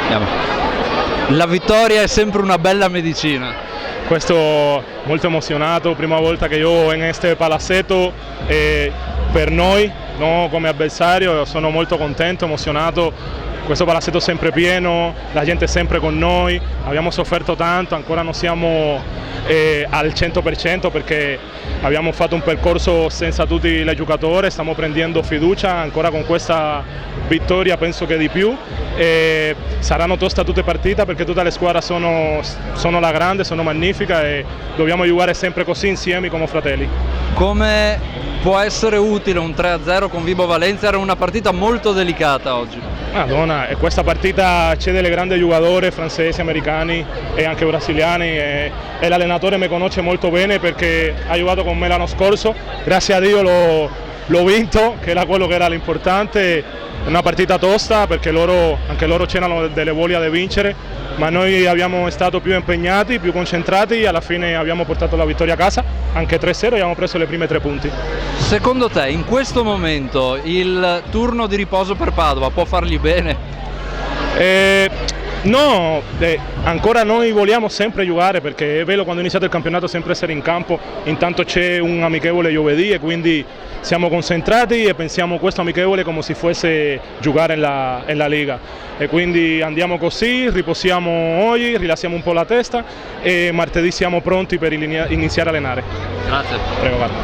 Andiamo. La vittoria è sempre una bella medicina. Questo molto emozionato, prima volta che io in questo palazzetto per noi, no, come avversario, sono molto contento, emozionato. Questo palazzetto è sempre pieno, la gente è sempre con noi, abbiamo sofferto tanto, ancora non siamo al 100% perché abbiamo fatto un percorso senza tutti i giocatori, stiamo prendendo fiducia, ancora con questa vittoria penso che di più. Saranno toste tutte le partite perché tutte le squadre sono la grande, sono magnifiche e dobbiamo giocare sempre così insieme come fratelli. Come può essere utile un 3-0 con Vibo Valentia? Era una partita molto delicata oggi. Madonna, questa partita c'è delle grandi giocatori francesi, americani e anche brasiliani e l'allenatore mi conosce molto bene perché ha giocato con me l'anno scorso, grazie a Dio l'ho vinto, che era quello che era l'importante. Una partita tosta perché anche loro c'erano delle voglie di vincere, ma noi abbiamo stato più impegnati, più concentrati e alla fine abbiamo portato la vittoria a casa, anche 3-0 e abbiamo preso le prime 3 punti. Secondo te in questo momento il turno di riposo per Padova può fargli bene? No, ancora noi vogliamo sempre giocare perché è vero quando è iniziato il campionato sempre essere in campo, intanto c'è un amichevole giovedì e quindi siamo concentrati e pensiamo questo amichevole come se fosse giocare nella Lega e quindi andiamo così, riposiamo oggi, rilassiamo un po' la testa e martedì siamo pronti per iniziare a allenare. Grazie. Prego, guarda.